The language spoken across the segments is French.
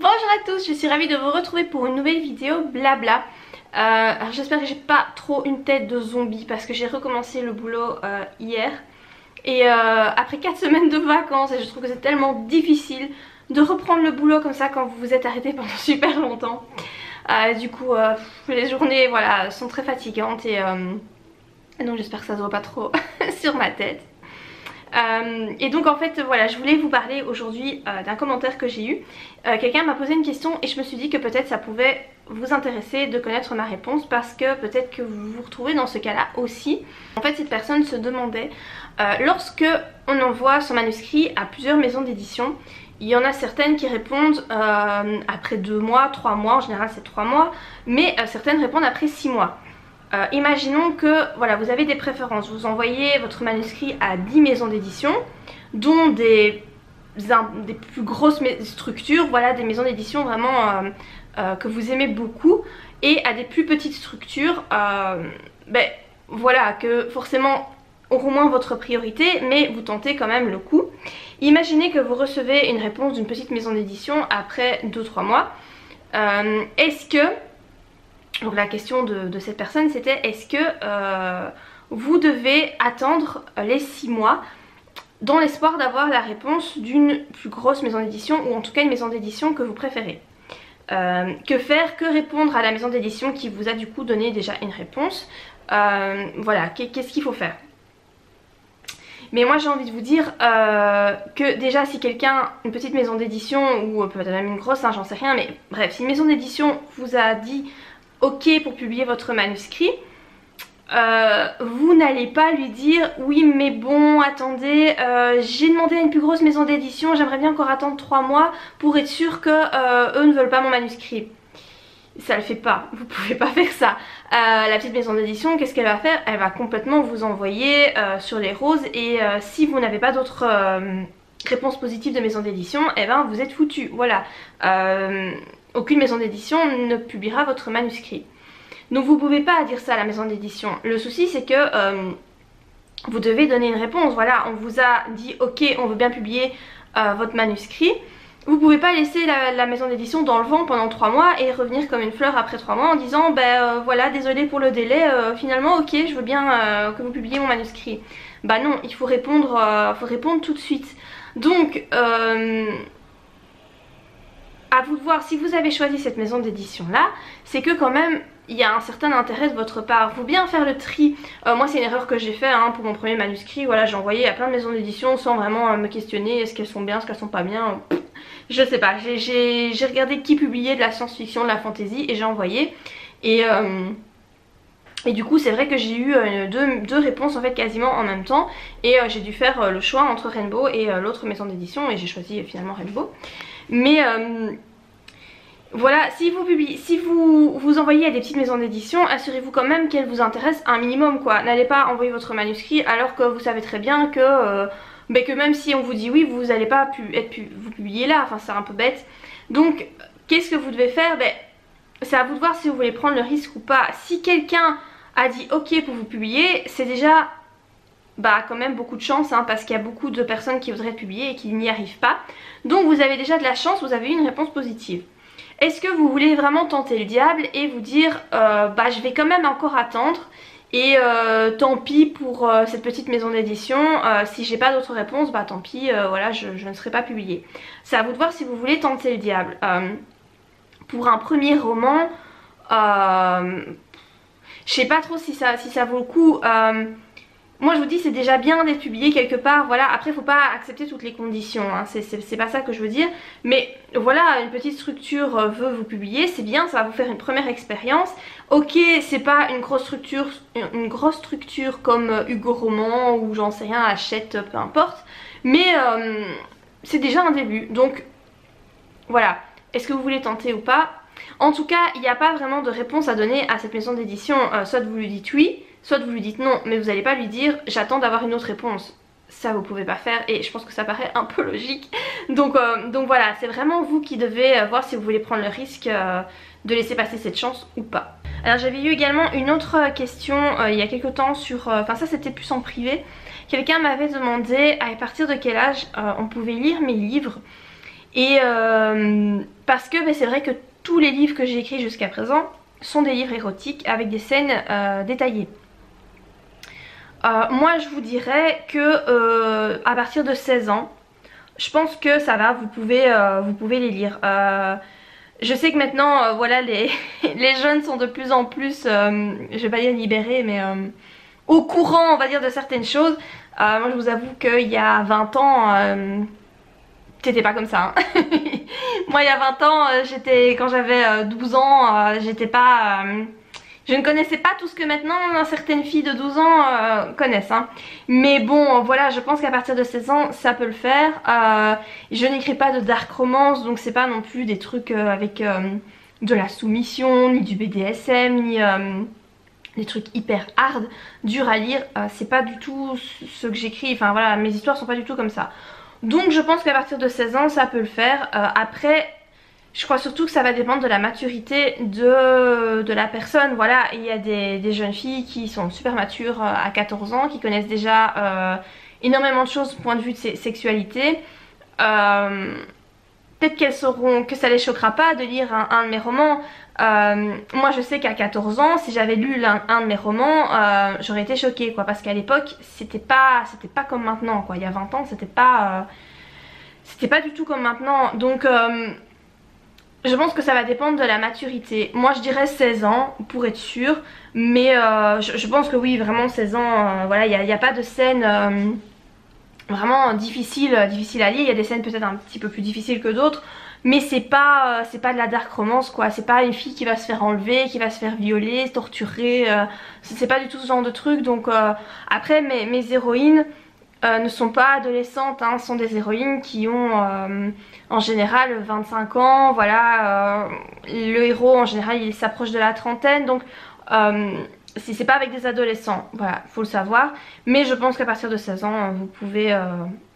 Bonjour à tous, je suis ravie de vous retrouver pour une nouvelle vidéo blabla. Alors j'espère que j'ai pas trop une tête de zombie parce que j'ai recommencé le boulot hier. Et après 4 semaines de vacances, et je trouve que c'est tellement difficile de reprendre le boulot comme ça quand vous vous êtes arrêté pendant super longtemps. Du coup les journées voilà, sont très fatigantes et donc j'espère que ça se voit pas trop sur ma tête. Et donc en fait voilà, je voulais vous parler aujourd'hui d'un commentaire que j'ai eu. Quelqu'un m'a posé une question et je me suis dit que peut-être ça pouvait vous intéresser de connaître ma réponse, parce que peut-être que vous vous retrouvez dans ce cas là aussi. En fait cette personne se demandait, lorsque on envoie son manuscrit à plusieurs maisons d'édition, il y en a certaines qui répondent après 2 mois, 3 mois, en général c'est 3 mois, mais certaines répondent après 6 mois. Imaginons que voilà, vous avez des préférences, vous envoyez votre manuscrit à 10 maisons d'édition, dont des plus grosses structures, voilà, des maisons d'édition vraiment que vous aimez beaucoup, et à des plus petites structures, voilà, que forcément auront moins votre priorité, mais vous tentez quand même le coup. Imaginez que vous recevez une réponse d'une petite maison d'édition après 2-3 mois. Est-ce que... Donc la question de cette personne c'était, est-ce que vous devez attendre les 6 mois dans l'espoir d'avoir la réponse d'une plus grosse maison d'édition, ou en tout cas une maison d'édition que vous préférez. Que faire? Que répondre à la maison d'édition qui vous a du coup donné déjà une réponse? Voilà, qu'est-ce qu'il faut faire? Mais moi j'ai envie de vous dire que déjà si quelqu'un, une petite maison d'édition, ou peut-être même une grosse, hein, j'en sais rien, mais bref, si une maison d'édition vous a dit ok pour publier votre manuscrit, vous n'allez pas lui dire oui mais bon attendez, j'ai demandé à une plus grosse maison d'édition, j'aimerais bien encore attendre 3 mois pour être sûr que eux ne veulent pas mon manuscrit. Ça le fait pas, vous pouvez pas faire ça. La petite maison d'édition, qu'est-ce qu'elle va faire? Elle va complètement vous envoyer sur les roses, et si vous n'avez pas d'autres réponses positives de maison d'édition, eh ben vous êtes foutu, voilà. Aucune maison d'édition ne publiera votre manuscrit. Donc vous pouvez pas dire ça à la maison d'édition. Le souci c'est que vous devez donner une réponse. Voilà, on vous a dit ok, on veut bien publier votre manuscrit. Vous pouvez pas laisser la maison d'édition dans le vent pendant 3 mois et revenir comme une fleur après 3 mois en disant voilà, désolé pour le délai, finalement ok, je veux bien que vous publiez mon manuscrit. Bah non, il faut répondre tout de suite. Donc à vous de voir. Si vous avez choisi cette maison d'édition là, c'est que quand même il y a un certain intérêt de votre part. Faut bien faire le tri. Moi c'est une erreur que j'ai fait pour mon premier manuscrit. Voilà, j'ai envoyé à plein de maisons d'édition sans vraiment me questionner est-ce qu'elles sont bien, est-ce qu'elles sont pas bien. Je sais pas, j'ai regardé qui publiait de la science-fiction, de la fantasy, et j'ai envoyé. Et du coup c'est vrai que j'ai eu deux réponses en fait quasiment en même temps. Et j'ai dû faire le choix entre Rainbow et l'autre maison d'édition, et j'ai choisi finalement Rainbow. Mais voilà, si vous envoyez à des petites maisons d'édition, assurez-vous quand même qu'elles vous intéressent un minimum quoi. N'allez pas envoyer votre manuscrit alors que vous savez très bien que même si on vous dit oui, vous n'allez pas vous publier là, enfin c'est un peu bête. Donc qu'est-ce que vous devez faire? C'est à vous de voir si vous voulez prendre le risque ou pas. Si quelqu'un a dit ok pour vous publier, c'est déjà quand même beaucoup de chance, parce qu'il y a beaucoup de personnes qui voudraient publier et qui n'y arrivent pas. Donc vous avez déjà de la chance, vous avez eu une réponse positive. Est-ce que vous voulez vraiment tenter le diable et vous dire je vais quand même encore attendre, et tant pis pour cette petite maison d'édition, si j'ai pas d'autres réponses, tant pis, voilà, je ne serai pas publiée. C'est à vous de voir si vous voulez tenter le diable. Pour un premier roman, je sais pas trop si ça vaut le coup. Moi je vous dis, c'est déjà bien d'être publié quelque part, voilà. Après faut pas accepter toutes les conditions, c'est pas ça que je veux dire. Mais voilà, une petite structure veut vous publier, c'est bien, ça va vous faire une première expérience. Ok, c'est pas une grosse structure comme Hugo Roman ou j'en sais rien, Hachette, peu importe. Mais c'est déjà un début, donc voilà. Est-ce que vous voulez tenter ou pas? En tout cas, il n'y a pas vraiment de réponse à donner à cette maison d'édition. Soit vous lui dites oui, soit vous lui dites non, mais vous n'allez pas lui dire j'attends d'avoir une autre réponse. Ça vous pouvez pas faire, et je pense que ça paraît un peu logique. Donc voilà, c'est vraiment vous qui devez voir si vous voulez prendre le risque de laisser passer cette chance ou pas. Alors j'avais eu également une autre question il y a quelques temps sur... Enfin ça c'était plus en privé. Quelqu'un m'avait demandé à partir de quel âge on pouvait lire mes livres. Et parce que c'est vrai que tous les livres que j'ai écrits jusqu'à présent sont des livres érotiques avec des scènes détaillées. Moi je vous dirais que à partir de 16 ans, je pense que ça va, vous pouvez les lire. Je sais que maintenant, voilà, les jeunes sont de plus en plus, je vais pas dire libérés, mais au courant, on va dire, de certaines choses. Moi je vous avoue qu'il y a 20 ans, c'était pas comme ça. Hein. Moi il y a 20 ans, quand j'avais 12 ans, j'étais pas... je ne connaissais pas tout ce que maintenant certaines filles de 12 ans connaissent. Hein. Mais bon, voilà, je pense qu'à partir de 16 ans, ça peut le faire. Je n'écris pas de dark romance, donc c'est pas non plus des trucs avec de la soumission, ni du BDSM, ni des trucs hyper hard, durs à lire. C'est pas du tout ce que j'écris, enfin voilà, mes histoires sont pas du tout comme ça. Donc je pense qu'à partir de 16 ans, ça peut le faire. Après... je crois surtout que ça va dépendre de la maturité de la personne. Voilà, il y a des jeunes filles qui sont super matures à 14 ans, qui connaissent déjà énormément de choses du point de vue de sexualité. Peut-être qu'elles sauront que ça les choquera pas de lire un de mes romans. Moi je sais qu'à 14 ans, si j'avais lu un de mes romans, j'aurais été choquée quoi, parce qu'à l'époque c'était pas comme maintenant quoi. Il y a 20 ans c'était pas du tout comme maintenant. Donc je pense que ça va dépendre de la maturité. Moi je dirais 16 ans pour être sûre. Mais je pense que oui, vraiment 16 ans, voilà, il n'y a pas de scène vraiment difficile à lire. Il y a des scènes peut-être un petit peu plus difficiles que d'autres. Mais c'est pas de la dark romance quoi. C'est pas une fille qui va se faire enlever, qui va se faire violer, torturer. C'est pas du tout ce genre de truc. Donc après mes héroïnes... ne sont pas adolescentes, hein, sont des héroïnes qui ont en général 25 ans, voilà, le héros en général il s'approche de la trentaine, donc si c'est pas avec des adolescents, voilà, faut le savoir, mais je pense qu'à partir de 16 ans vous pouvez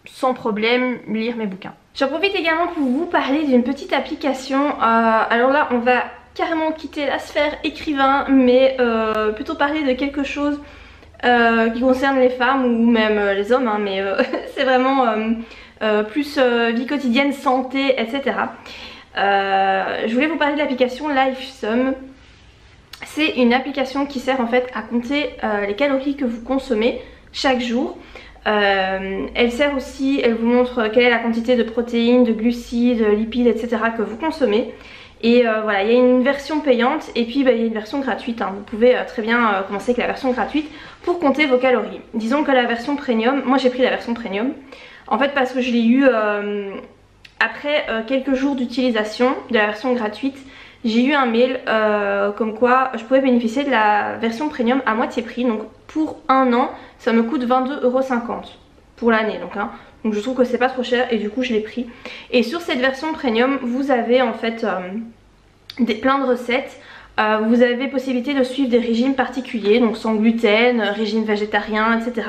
sans problème lire mes bouquins. J'en profite également pour vous parler d'une petite application, alors là on va carrément quitter la sphère écrivain, mais plutôt parler de quelque chose qui concerne les femmes ou même les hommes, hein, mais c'est vraiment plus vie quotidienne, santé, etc. Je voulais vous parler de l'application LifeSum. C'est une application qui sert en fait à compter les calories que vous consommez chaque jour. Elle sert aussi, elle vous montre quelle est la quantité de protéines, de glucides, lipides, etc. que vous consommez. Et voilà, il y a une version payante et puis il y a une version gratuite. Hein. Vous pouvez très bien commencer avec la version gratuite pour compter vos calories. Disons que la version premium, moi j'ai pris la version premium. En fait parce que je l'ai eu après quelques jours d'utilisation de la version gratuite. J'ai eu un mail comme quoi je pouvais bénéficier de la version premium à moitié prix. Donc pour un an, ça me coûte 22,50 € pour l'année. Donc je trouve que c'est pas trop cher et du coup je l'ai pris. Et sur cette version premium, vous avez en fait plein de recettes. Vous avez possibilité de suivre des régimes particuliers, donc sans gluten, régime végétarien, etc.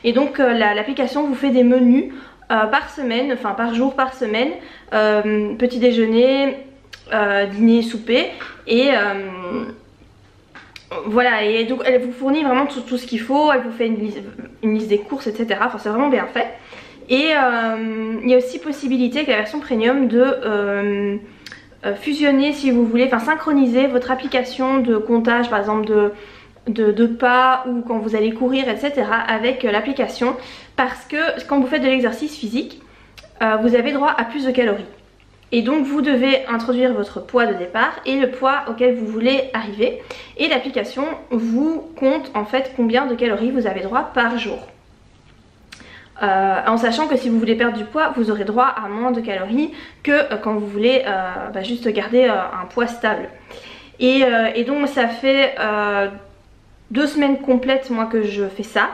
Et donc l'application vous fait des menus par semaine, enfin par jour par semaine, petit déjeuner, dîner, souper, et voilà, et donc elle vous fournit vraiment tout ce qu'il faut, elle vous fait une liste des courses, etc. Enfin c'est vraiment bien fait. Et il y a aussi possibilité avec la version premium de fusionner si vous voulez, enfin synchroniser votre application de comptage par exemple de pas ou quand vous allez courir, etc. avec l'application, parce que quand vous faites de l'exercice physique, vous avez droit à plus de calories. Et donc vous devez introduire votre poids de départ et le poids auquel vous voulez arriver. Et l'application vous compte en fait combien de calories vous avez droit par jour. En sachant que si vous voulez perdre du poids, vous aurez droit à moins de calories que quand vous voulez juste garder un poids stable. Et donc ça fait 2 semaines complètes moi que je fais ça.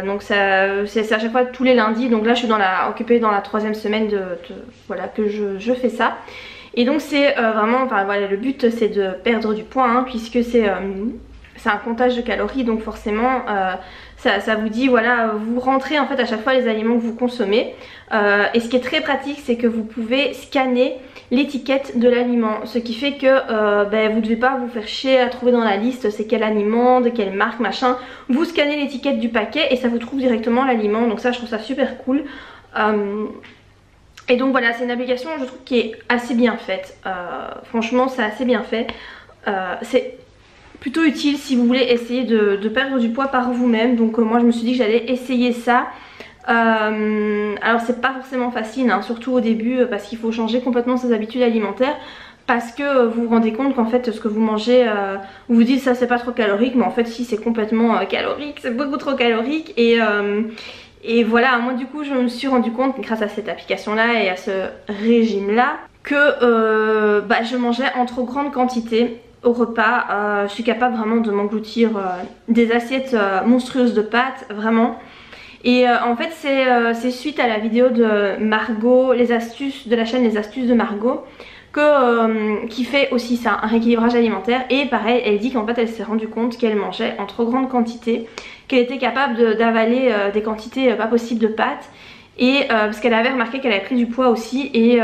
Donc c'est à chaque fois tous les lundis. Donc là je suis occupée dans la 3e semaine voilà, que je fais ça. Et donc c'est vraiment, enfin voilà, le but c'est de perdre du poids, hein, puisque c'est un comptage de calories, donc forcément ça vous dit, voilà, vous rentrez en fait à chaque fois les aliments que vous consommez. Et ce qui est très pratique, c'est que vous pouvez scanner l'étiquette de l'aliment, ce qui fait que vous ne devez pas vous faire chier à trouver dans la liste c'est quel aliment, de quelle marque, machin. Vous scannez l'étiquette du paquet et ça vous trouve directement l'aliment, donc ça je trouve ça super cool. Et donc voilà, c'est une application je trouve qui est assez bien faite, franchement c'est assez bien fait, c'est plutôt utile si vous voulez essayer de perdre du poids par vous-même. Donc moi je me suis dit que j'allais essayer ça. Alors c'est pas forcément facile hein, surtout au début parce qu'il faut changer complètement ses habitudes alimentaires. Parce que vous vous rendez compte qu'en fait ce que vous mangez, vous vous dites ça c'est pas trop calorique, mais en fait si c'est complètement calorique, c'est beaucoup trop calorique. Et voilà, moi du coup je me suis rendu compte grâce à cette application là et à ce régime là que bah, je mangeais en trop grande quantité au repas. Je suis capable vraiment de m'engloutir des assiettes monstrueuses de pâtes, vraiment. Et en fait c'est suite à la vidéo de Margot, les astuces de la chaîne Les Astuces de Margot, qui fait aussi ça, un rééquilibrage alimentaire. Et pareil, elle dit qu'en fait elle s'est rendue compte qu'elle mangeait en trop grande quantité, qu'elle était capable d'avaler des quantités pas possibles de pâtes. Et parce qu'elle avait remarqué qu'elle avait pris du poids aussi, et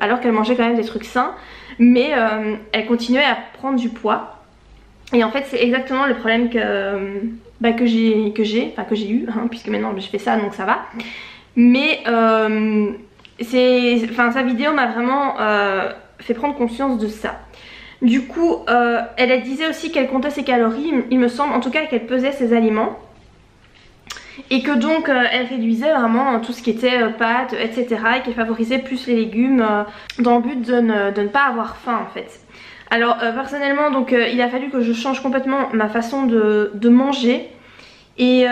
alors qu'elle mangeait quand même des trucs sains, mais elle continuait à prendre du poids. Et en fait c'est exactement le problème que j'ai eu, hein, puisque maintenant je fais ça donc ça va. Mais sa vidéo m'a vraiment fait prendre conscience de ça. Du coup elle disait aussi qu'elle comptait ses calories, il me semble, en tout cas qu'elle pesait ses aliments. Et que donc elle réduisait vraiment tout ce qui était pâtes, etc. Et qu'elle favorisait plus les légumes dans le but de ne pas avoir faim en fait. Alors personnellement donc il a fallu que je change complètement ma façon de manger. Et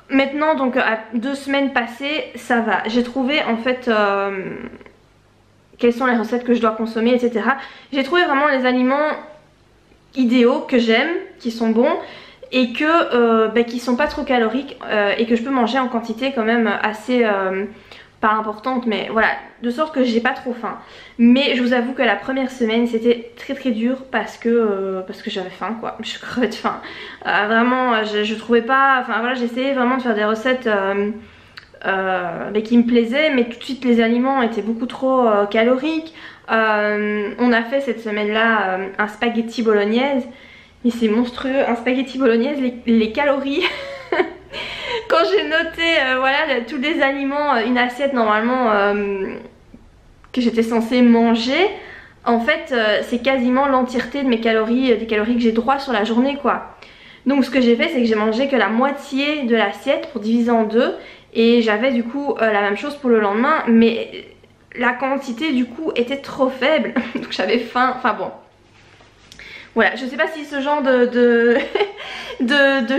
maintenant donc à 2 semaines passées ça va. J'ai trouvé en fait quelles sont les recettes que je dois consommer, etc. J'ai trouvé vraiment les aliments idéaux que j'aime, qui sont bons. Et que qui sont pas trop caloriques et que je peux manger en quantité quand même assez pas importante, mais voilà, de sorte que j'ai pas trop faim. Mais je vous avoue que la première semaine c'était très dur parce que j'avais faim quoi, je crevais de faim. Vraiment je trouvais pas, enfin voilà, j'essayais vraiment de faire des recettes qui me plaisaient, mais tout de suite les aliments étaient beaucoup trop caloriques. On a fait cette semaine là un spaghetti bolognaise. Mais c'est monstrueux, un spaghetti bolognaise, les calories. Quand j'ai noté voilà, tous les aliments, une assiette normalement que j'étais censée manger, en fait c'est quasiment l'entièreté de mes calories, des calories que j'ai droit sur la journée quoi. Donc ce que j'ai fait c'est que j'ai mangé que la moitié de l'assiette pour diviser en deux. Et j'avais du coup la même chose pour le lendemain, mais la quantité du coup était trop faible. Donc j'avais faim, enfin bon. Voilà, je sais pas si ce genre de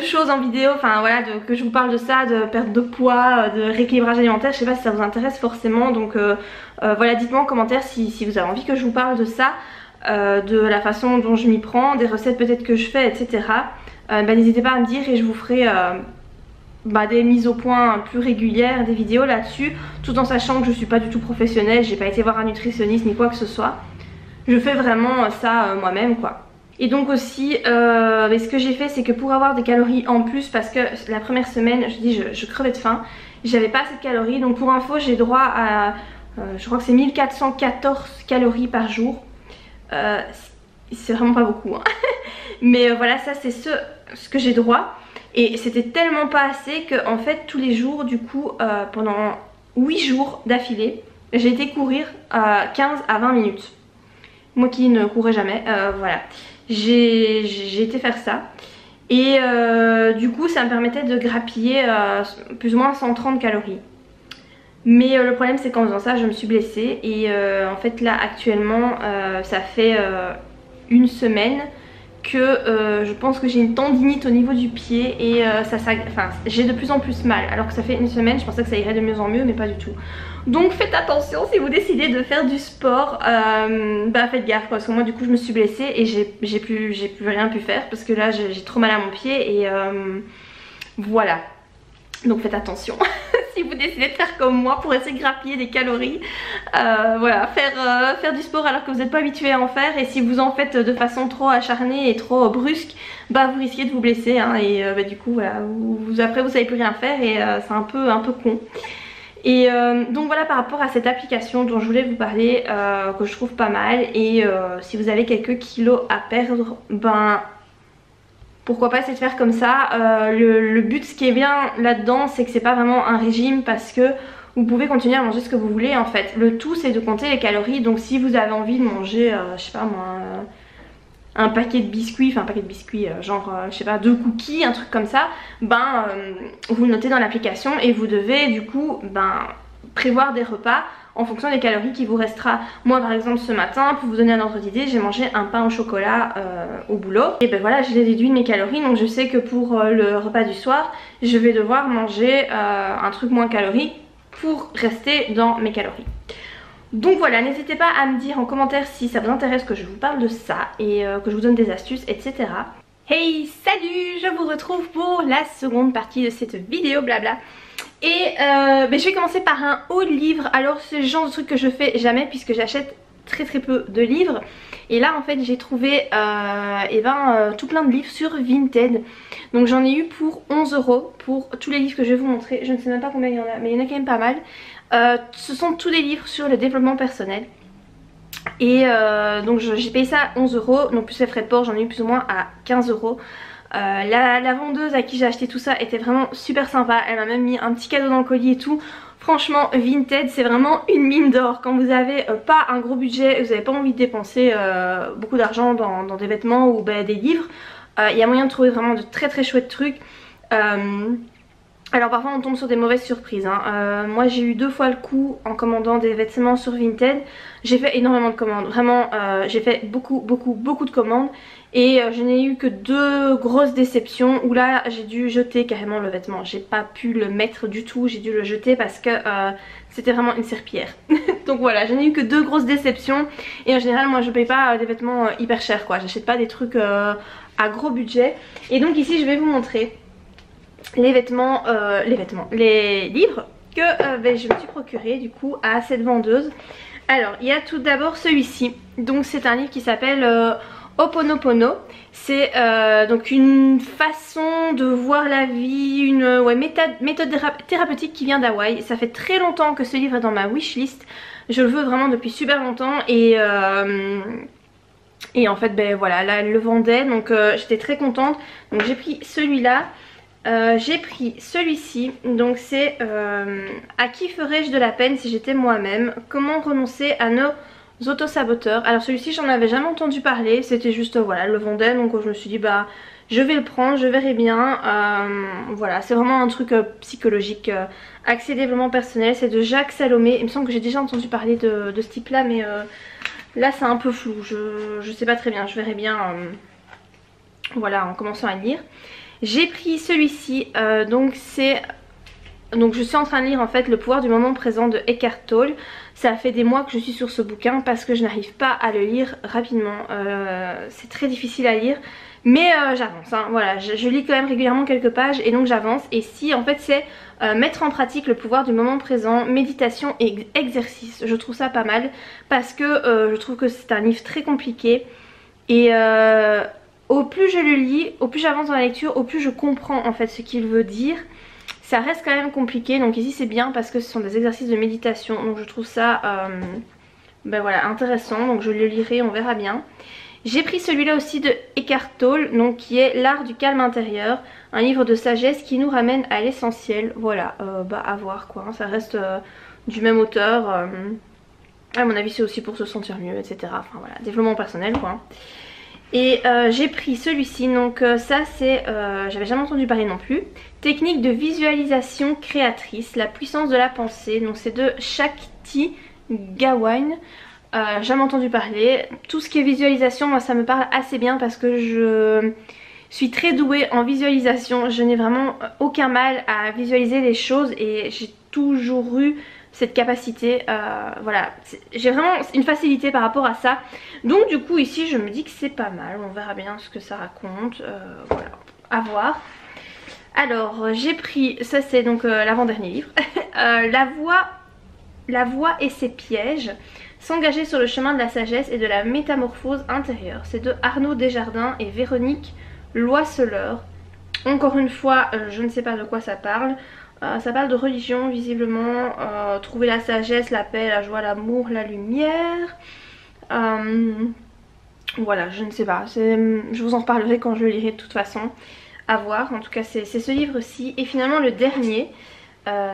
choses en vidéo, enfin voilà, que je vous parle de ça, de perte de poids, de rééquilibrage alimentaire, je sais pas si ça vous intéresse forcément. Donc voilà, dites-moi en commentaire si vous avez envie que je vous parle de ça, de la façon dont je m'y prends, des recettes peut-être que je fais, etc. N'hésitez pas à me dire et je vous ferai des mises au point plus régulières, des vidéos là-dessus, tout en sachant que je suis pas du tout professionnelle, j'ai pas été voir un nutritionniste ni quoi que ce soit. Je fais vraiment ça moi-même quoi. Et donc aussi ce que j'ai fait c'est que pour avoir des calories en plus, parce que la première semaine je crevais de faim, j'avais pas assez de calories. Donc pour info j'ai droit à je crois que c'est 1414 calories par jour. C'est vraiment pas beaucoup hein. Mais voilà, ça c'est ce que j'ai droit. Et c'était tellement pas assez que en fait tous les jours du coup pendant 8 jours d'affilée j'ai été courir 15 à 20 minutes. Moi qui ne courais jamais, voilà. J'ai été faire ça. Et du coup ça me permettait de grappiller plus ou moins 130 calories. Mais le problème c'est qu'en faisant ça je me suis blessée. Et en fait là actuellement ça fait 1 semaine que je pense que j'ai une tendinite au niveau du pied. Et j'ai de plus en plus mal. Alors que ça fait 1 semaine, je pensais que ça irait de mieux en mieux, mais pas du tout. Donc faites attention si vous décidez de faire du sport, faites gaffe parce que moi du coup je me suis blessée et j'ai plus rien pu faire parce que là j'ai trop mal à mon pied. Et voilà, donc faites attention si vous décidez de faire comme moi pour essayer de grappiller des calories. Voilà, faire du sport alors que vous n'êtes pas habitué à en faire, et si vous en faites de façon trop acharnée et trop brusque, vous risquez de vous blesser hein, et du coup voilà, après vous savez plus rien faire et c'est un peu con. Et donc voilà par rapport à cette application dont je voulais vous parler, que je trouve pas mal. Et si vous avez quelques kilos à perdre, pourquoi pas essayer de faire comme ça. Le but, ce qui est bien là-dedans, c'est que c'est pas vraiment un régime, parce que vous pouvez continuer à manger ce que vous voulez en fait. Le tout c'est de compter les calories, donc si vous avez envie de manger, je sais pas moi, un paquet de biscuits, enfin un paquet de biscuits genre je sais pas 2 cookies, un truc comme ça, ben vous le notez dans l'application et vous devez du coup prévoir des repas en fonction des calories qui vous restera. Moi par exemple ce matin, pour vous donner un ordre d'idée, j'ai mangé un pain au chocolat au boulot et ben voilà, je l'ai déduit de mes calories, donc je sais que pour le repas du soir je vais devoir manger un truc moins calorique pour rester dans mes calories. Donc voilà, n'hésitez pas à me dire en commentaire si ça vous intéresse que je vous parle de ça et que je vous donne des astuces, etc. Hey, salut, je vous retrouve pour la seconde partie de cette vidéo blabla. Et je vais commencer par un haut livre. Alors c'est le genre de truc que je fais jamais puisque j'achète très peu de livres. Et là en fait j'ai trouvé tout plein de livres sur Vinted. Donc j'en ai eu pour 11 € pour tous les livres que je vais vous montrer. Je ne sais même pas combien il y en a, mais il y en a quand même pas mal. Ce sont tous des livres sur le développement personnel. Et donc j'ai payé ça 11 €, donc plus les frais de port j'en ai eu plus ou moins à 15 €. La vendeuse à qui j'ai acheté tout ça était vraiment super sympa, elle m'a même mis un petit cadeau dans le colis et tout. Franchement Vinted c'est vraiment une mine d'or quand vous avez pas un gros budget, vous n'avez pas envie de dépenser beaucoup d'argent dans des vêtements ou des livres. Il y a moyen de trouver vraiment de très chouettes trucs. Alors parfois on tombe sur des mauvaises surprises hein. Moi j'ai eu 2 fois le coup en commandant des vêtements sur Vinted. J'ai fait énormément de commandes, vraiment j'ai fait beaucoup de commandes. Et je n'ai eu que 2 grosses déceptions où là j'ai dû jeter carrément le vêtement. J'ai pas pu le mettre du tout, j'ai dû le jeter parce que c'était vraiment une serpillière. Donc voilà, je n'ai eu que 2 grosses déceptions. Et en général moi je paye pas des vêtements hyper chers quoi. J'achète pas des trucs à gros budget. Et donc ici je vais vous montrer les livres que je me suis procuré du coup à cette vendeuse. Alors il y a tout d'abord celui-ci. Donc c'est un livre qui s'appelle Ho'oponopono. C'est donc une façon de voir la vie, une méthode thérapeutique qui vient d'Hawaï. Ça fait très longtemps que ce livre est dans ma wishlist. Je le veux vraiment depuis super longtemps et en fait voilà, là elle le vendait donc j'étais très contente. Donc j'ai pris celui-là. J'ai pris celui-ci, donc c'est à qui ferais-je de la peine si j'étais moi-même, comment renoncer à nos autosaboteurs. Alors celui-ci j'en avais jamais entendu parler, c'était juste voilà, elle le vendait donc je me suis dit je vais le prendre, je verrai bien. Voilà, c'est vraiment un truc psychologique, axé développement personnel, c'est de Jacques Salomé. Il me semble que j'ai déjà entendu parler de ce type là mais là c'est un peu flou, je sais pas très bien, je verrai bien voilà en commençant à lire. J'ai pris celui-ci, donc je suis en train de lire en fait Le pouvoir du moment présent de Eckhart Tolle. Ça fait des mois que je suis sur ce bouquin parce que je n'arrive pas à le lire rapidement. C'est très difficile à lire mais j'avance hein. Voilà, je lis quand même régulièrement quelques pages et donc j'avance. Et si en fait c'est mettre en pratique le pouvoir du moment présent, méditation et exercice. Je trouve ça pas mal parce que je trouve que c'est un livre très compliqué et au plus je le lis, au plus j'avance dans la lecture, au plus je comprends en fait ce qu'il veut dire. Ça reste quand même compliqué, donc ici c'est bien parce que ce sont des exercices de méditation. Donc je trouve ça voilà, intéressant, donc je le lirai, on verra bien. J'ai pris celui-là aussi de Eckhart Tolle, donc qui est L'art du calme intérieur. Un livre de sagesse qui nous ramène à l'essentiel. Voilà, à voir quoi, hein. Ça reste du même auteur. À mon avis c'est aussi pour se sentir mieux, etc. Enfin voilà, développement personnel quoi. Et j'ai pris celui-ci, donc ça c'est, j'avais jamais entendu parler non plus. Technique de visualisation créatrice, la puissance de la pensée. Donc c'est de Shakti Gawain. Jamais entendu parler. Tout ce qui est visualisation, moi ça me parle assez bien parce que je suis très douée en visualisation. Je n'ai vraiment aucun mal à visualiser les choses et j'ai toujours eu cette capacité, voilà, j'ai vraiment une facilité par rapport à ça. Donc du coup ici je me dis que c'est pas mal, on verra bien ce que ça raconte, voilà, à voir. Alors j'ai pris, ça c'est donc l'avant-dernier livre, La voix et ses pièges, s'engager sur le chemin de la sagesse et de la métamorphose intérieure. C'est de Arnaud Desjardins et Véronique Loiseleur. Encore une fois, je ne sais pas de quoi ça parle. Ça parle de religion visiblement, trouver la sagesse, la paix, la joie, l'amour, la lumière. Voilà, je ne sais pas, je vous en reparlerai quand je le lirai de toute façon, à voir. En tout cas c'est ce livre-ci. Et finalement le dernier,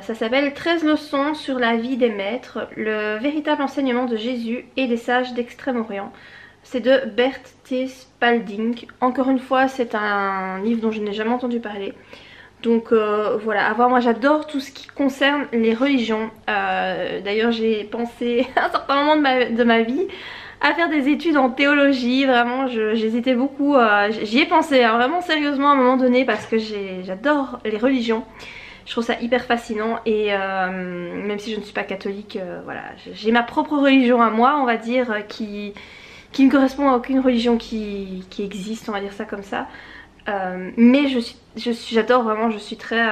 Ça s'appelle 13 leçons sur la vie des maîtres, le véritable enseignement de Jésus et des sages d'Extrême-Orient. C'est de Bert T. Spalding. Encore une fois, c'est un livre dont je n'ai jamais entendu parler. Donc voilà, à voir, moi j'adore tout ce qui concerne les religions. D'ailleurs j'ai pensé à un certain moment de ma vie à faire des études en théologie. Vraiment j'hésitais beaucoup, j'y ai pensé hein, vraiment sérieusement à un moment donné parce que j'adore les religions. Je trouve ça hyper fascinant et même si je ne suis pas catholique, voilà, j'ai ma propre religion à moi, on va dire, qui ne correspond à aucune religion qui existe, on va dire ça comme ça. Mais j'adore vraiment, je suis très,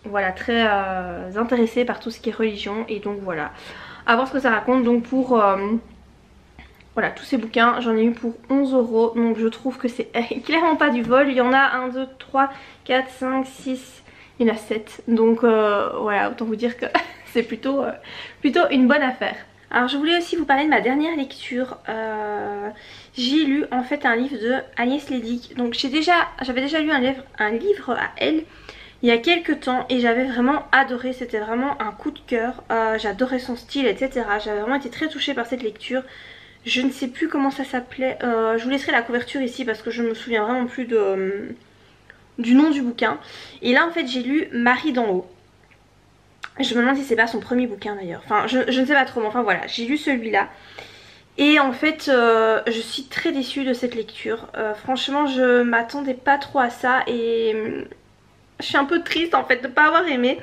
voilà, très intéressée par tout ce qui est religion et donc voilà, à voir ce que ça raconte. Donc pour voilà, tous ces bouquins, j'en ai eu pour 11 €, donc je trouve que c'est clairement pas du vol. Il y en a 1, 2, 3, 4, 5, 6, il y en a 7, donc voilà, autant vous dire que c'est plutôt une bonne affaire. Alors je voulais aussi vous parler de ma dernière lecture. J'ai lu en fait un livre de Agnès Leydig. Donc j'avais déjà lu un livre à elle il y a quelques temps et j'avais vraiment adoré, c'était vraiment un coup de cœur. J'adorais son style, etc. J'avais vraiment été très touchée par cette lecture. Je ne sais plus comment ça s'appelait, je vous laisserai la couverture ici parce que je me souviens vraiment plus du nom du bouquin. Et là en fait j'ai lu Marie d'en haut. Je me demande si c'est pas son premier bouquin d'ailleurs, enfin je ne sais pas trop, mais enfin voilà, j'ai lu celui-là. Et en fait je suis très déçue de cette lecture, franchement je m'attendais pas trop à ça et je suis un peu triste en fait de ne pas avoir aimé.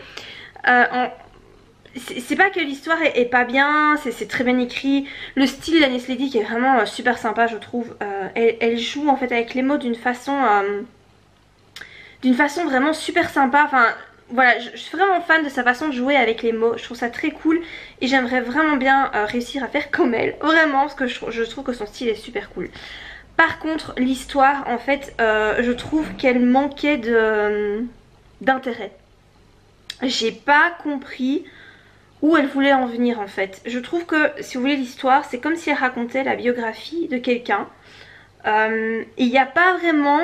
C'est pas que l'histoire est pas bien, c'est très bien écrit, le style d'Agnès Leydig est vraiment super sympa je trouve. Elle joue en fait avec les mots d'une façon vraiment super sympa, enfin voilà, je suis vraiment fan de sa façon de jouer avec les mots, je trouve ça très cool et j'aimerais vraiment bien réussir à faire comme elle, vraiment, parce que je trouve que son style est super cool. Par contre l'histoire en fait je trouve qu'elle manquait d'intérêt. J'ai pas compris où elle voulait en venir en fait. Je trouve que si vous voulez l'histoire c'est comme si elle racontait la biographie de quelqu'un et il n'y a pas vraiment...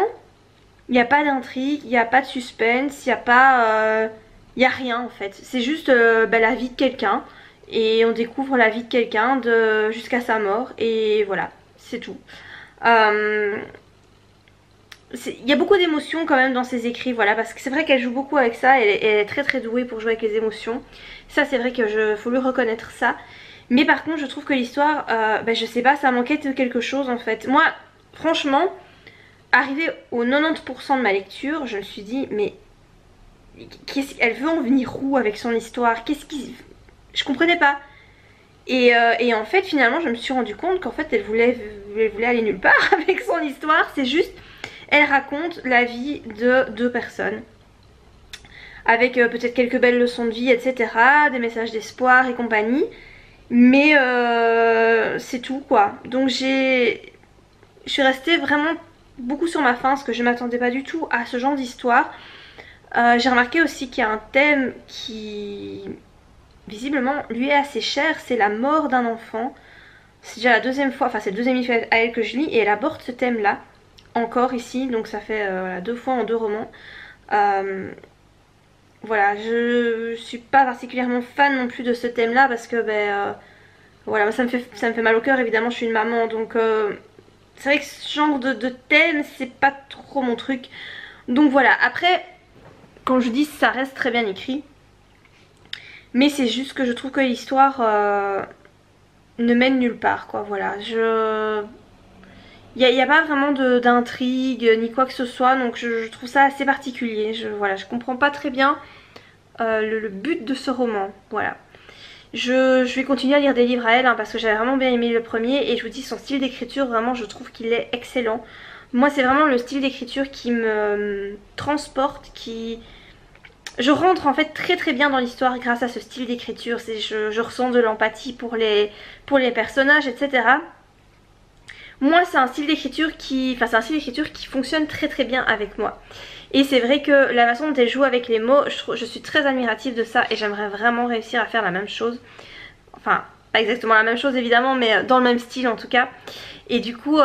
Il n'y a pas d'intrigue, il n'y a pas de suspense, il n'y a pas... il n'y a rien en fait. C'est juste la vie de quelqu'un. Et on découvre la vie de quelqu'un jusqu'à sa mort. Et voilà, c'est tout. Il y a beaucoup d'émotions quand même dans ses écrits, voilà. Parce que c'est vrai qu'elle joue beaucoup avec ça. Elle est très très douée pour jouer avec les émotions. Ça c'est vrai que faut lui reconnaître ça. Mais par contre je trouve que l'histoire, je sais pas, ça manquait de quelque chose en fait. Moi, franchement... Arrivée au 90% de ma lecture, je me suis dit mais elle veut en venir où avec son histoire? Je comprenais pas. Et en fait finalement je me suis rendu compte qu'en fait elle voulait aller nulle part avec son histoire. C'est juste, elle raconte la vie de deux personnes. Avec peut-être quelques belles leçons de vie, etc. Des messages d'espoir et compagnie. Mais c'est tout quoi. Donc je suis restée vraiment... beaucoup sur ma faim parce que je m'attendais pas du tout à ce genre d'histoire. J'ai remarqué aussi qu'il y a un thème qui visiblement lui est assez cher, c'est la mort d'un enfant. C'est déjà la deuxième fois, enfin c'est le deuxième livre à elle que je lis et elle aborde ce thème là encore ici, donc ça fait voilà, 2 fois en 2 romans. Voilà, je suis pas particulièrement fan non plus de ce thème là parce que voilà, ça me fait mal au cœur, évidemment je suis une maman donc c'est vrai que ce genre de thème c'est pas trop mon truc. Donc voilà, après quand je dis ça reste très bien écrit, mais c'est juste que je trouve que l'histoire ne mène nulle part quoi. Voilà, il n'y a pas vraiment d'intrigue ni quoi que ce soit, donc je trouve ça assez particulier. Voilà, je comprends pas très bien le but de ce roman. Voilà. Je vais continuer à lire des livres à elle hein, parce que j'avais vraiment bien aimé le premier et je vous dis son style d'écriture vraiment je trouve qu'il est excellent. Moi c'est vraiment le style d'écriture qui me transporte, je rentre en fait très très bien dans l'histoire grâce à ce style d'écriture. Je ressens de l'empathie pour les personnages, etc. Moi c'est un style d'écriture qui fonctionne très très bien avec moi. Et c'est vrai que la façon dont elle joue avec les mots, je suis très admirative de ça et j'aimerais vraiment réussir à faire la même chose. Enfin, pas exactement la même chose évidemment, mais dans le même style en tout cas. Et du coup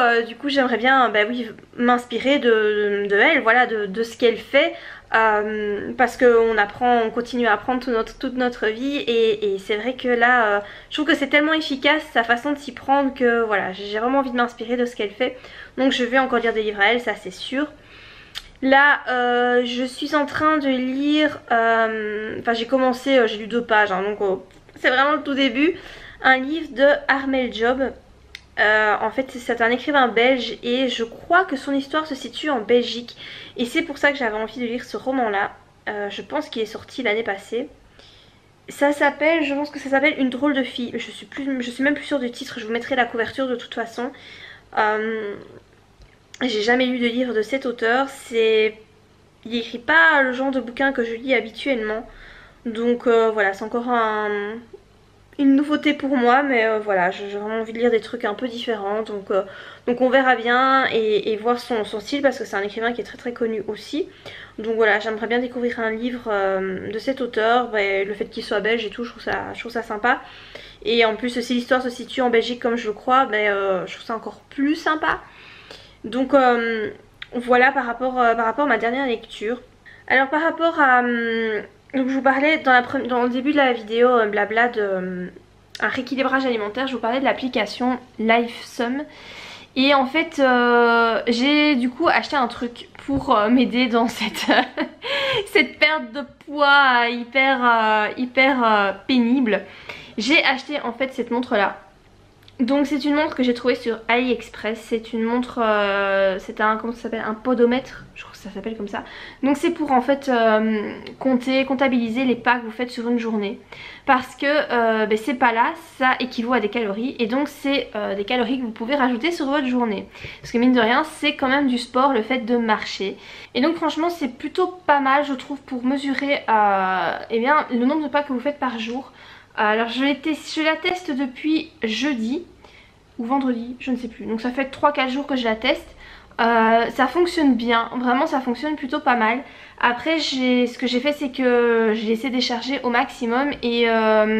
j'aimerais bien oui, m'inspirer de elle, voilà, de ce qu'elle fait. parce qu'on apprend, on continue à apprendre toute notre vie et c'est vrai que là je trouve que c'est tellement efficace sa façon de s'y prendre que voilà, j'ai vraiment envie de m'inspirer de ce qu'elle fait. Donc je vais encore lire des livres à elle, ça c'est sûr. Là je suis en train de lire, enfin j'ai commencé, j'ai lu 2 pages hein, donc c'est vraiment le tout début, un livre de Armel Job. En fait c'est un écrivain belge et je crois que son histoire se situe en Belgique et c'est pour ça que j'avais envie de lire ce roman là. Je pense qu'il est sorti l'année passée. Ça s'appelle, je pense que ça s'appelle Une drôle de fille. Je suis même plus sûre du titre, je vous mettrai la couverture de toute façon. J'ai jamais lu de livre de cet auteur. Il écrit pas le genre de bouquin que je lis habituellement. Donc voilà, c'est encore une nouveauté pour moi, mais voilà, j'ai vraiment envie de lire des trucs un peu différents, donc on verra bien et voir son style parce que c'est un écrivain qui est très très connu aussi. Donc voilà, j'aimerais bien découvrir un livre de cet auteur, le fait qu'il soit belge et tout, je trouve ça sympa. Et en plus si l'histoire se situe en Belgique comme je le crois, je trouve ça encore plus sympa. Donc voilà par rapport à ma dernière lecture. Alors par rapport à... donc je vous parlais dans le début de la vidéo blabla de un rééquilibrage alimentaire, je vous parlais de l'application LifeSum. Et en fait j'ai du coup acheté un truc pour m'aider dans cette, cette perte de poids hyper pénible. J'ai acheté en fait cette montre là. Donc c'est une montre que j'ai trouvée sur AliExpress, c'est une montre, c'est un, comment ça s'appelle, un podomètre, je crois que ça s'appelle comme ça. Donc c'est pour en fait comptabiliser les pas que vous faites sur une journée. Parce que ces pas là, ça équivaut à des calories et donc c'est des calories que vous pouvez rajouter sur votre journée. Parce que mine de rien, c'est quand même du sport, le fait de marcher. Et donc franchement c'est plutôt pas mal je trouve pour mesurer eh bien, le nombre de pas que vous faites par jour. Alors je la teste depuis jeudi ou vendredi, je ne sais plus. Donc ça fait 3-4 jours que je la teste. Ça fonctionne bien, vraiment ça fonctionne plutôt pas mal. Après ce que j'ai fait c'est que j'ai laissé décharger au maximum et à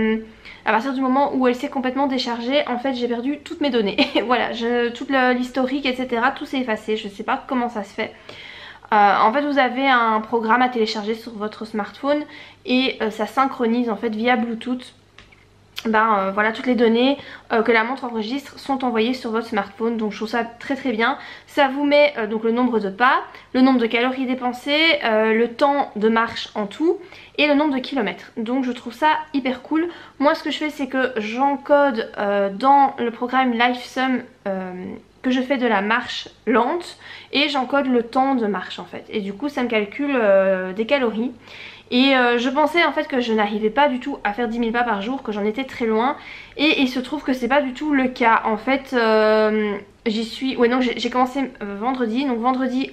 partir du moment où elle s'est complètement déchargée, en fait j'ai perdu toutes mes données. Voilà, toute l'historique etc, tout s'est effacé, je sais pas comment ça se fait. En fait vous avez un programme à télécharger sur votre smartphone et ça synchronise en fait via Bluetooth. Voilà, toutes les données que la montre enregistre sont envoyées sur votre smartphone, donc je trouve ça très très bien. Ça vous met donc le nombre de pas, le nombre de calories dépensées, le temps de marche en tout et le nombre de kilomètres. Donc je trouve ça hyper cool. Moi ce que je fais c'est que j'encode dans le programme LifeSum que je fais de la marche lente et j'encode le temps de marche en fait. Et du coup ça me calcule des calories. Et je pensais en fait que je n'arrivais pas du tout à faire 10 000 pas par jour, que j'en étais très loin. Et il se trouve que c'est pas du tout le cas. En fait j'y suis... Ouais non, j'ai commencé vendredi. Donc vendredi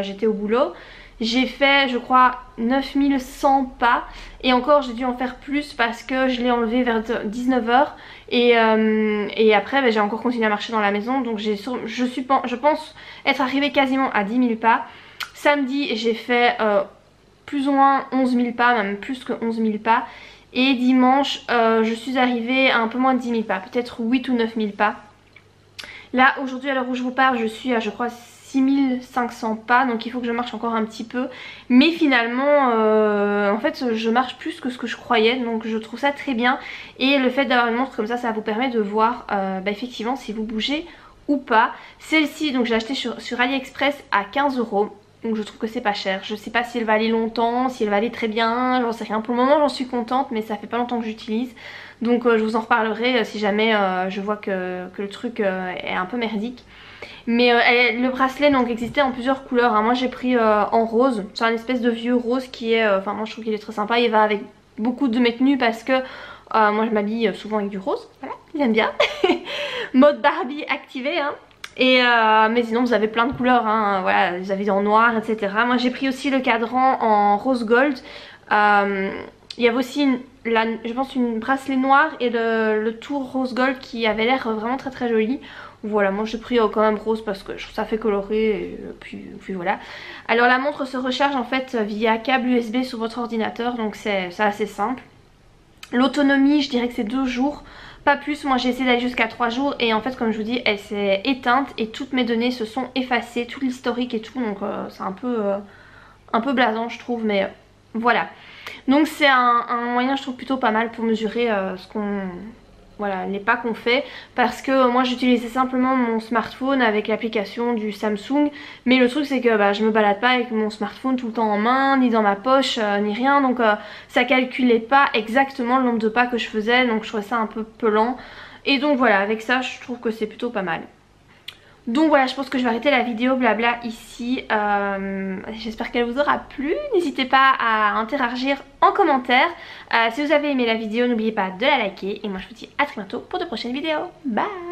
j'étais au boulot. J'ai fait je crois 9100 pas. Et encore j'ai dû en faire plus parce que je l'ai enlevé vers 19 h. Et après j'ai encore continué à marcher dans la maison. Donc je pense être arrivée quasiment à 10 000 pas. Samedi j'ai fait... plus ou moins 11 000 pas, même plus que 11 000 pas. Et dimanche, je suis arrivée à un peu moins de 10 000 pas, peut-être 8 ou 9 000 pas. Là, aujourd'hui, à l'heure où je vous parle, je suis à, je crois, 6 500 pas. Donc il faut que je marche encore un petit peu. Mais finalement, en fait, je marche plus que ce que je croyais. Donc je trouve ça très bien. Et le fait d'avoir une montre comme ça vous permet de voir effectivement si vous bougez ou pas. Celle-ci, donc je l'ai achetée sur AliExpress à 15 €. Donc je trouve que c'est pas cher. Je sais pas si elle va aller longtemps, si elle va aller très bien, j'en sais rien. Pour le moment j'en suis contente mais ça fait pas longtemps que j'utilise. Donc je vous en reparlerai si jamais je vois que le truc est un peu merdique. Mais le bracelet donc existait en plusieurs couleurs. Moi j'ai pris en rose. C'est un espèce de vieux rose qui est... Enfin moi je trouve qu'il est très sympa. Il va avec beaucoup de mes tenues parce que moi je m'habille souvent avec du rose. Voilà, j'aime bien. Mode Barbie activé hein. Et mais sinon vous avez plein de couleurs hein, voilà, vous avez en noir etc. Moi j'ai pris aussi le cadran en rose gold. Il y avait aussi je pense une bracelet noire et le tour rose gold qui avait l'air vraiment très très joli. Voilà, moi j'ai pris quand même rose parce que ça fait coloré et puis voilà. Alors la montre se recharge en fait via câble USB sur votre ordinateur, donc c'est assez simple. L'autonomie je dirais que c'est 2 jours. Pas plus, moi j'ai essayé d'aller jusqu'à 3 jours et en fait comme je vous dis elle s'est éteinte et toutes mes données se sont effacées, tout l'historique et tout, donc c'est un peu un peu blasant je trouve, mais voilà. Donc c'est un moyen je trouve plutôt pas mal pour mesurer ce qu'on... Voilà, les pas qu'on fait, parce que moi j'utilisais simplement mon smartphone avec l'application du Samsung, mais le truc c'est que bah, je me balade pas avec mon smartphone tout le temps en main, ni dans ma poche, ni rien, donc ça calculait pas exactement le nombre de pas que je faisais, donc je trouvais ça un peu pelant, et donc voilà, avec ça je trouve que c'est plutôt pas mal. Donc voilà, je pense que je vais arrêter la vidéo blabla ici. J'espère qu'elle vous aura plu. N'hésitez pas à interagir en commentaire. Si vous avez aimé la vidéo, n'oubliez pas de la liker. Et moi je vous dis à très bientôt pour de prochaines vidéos. Bye!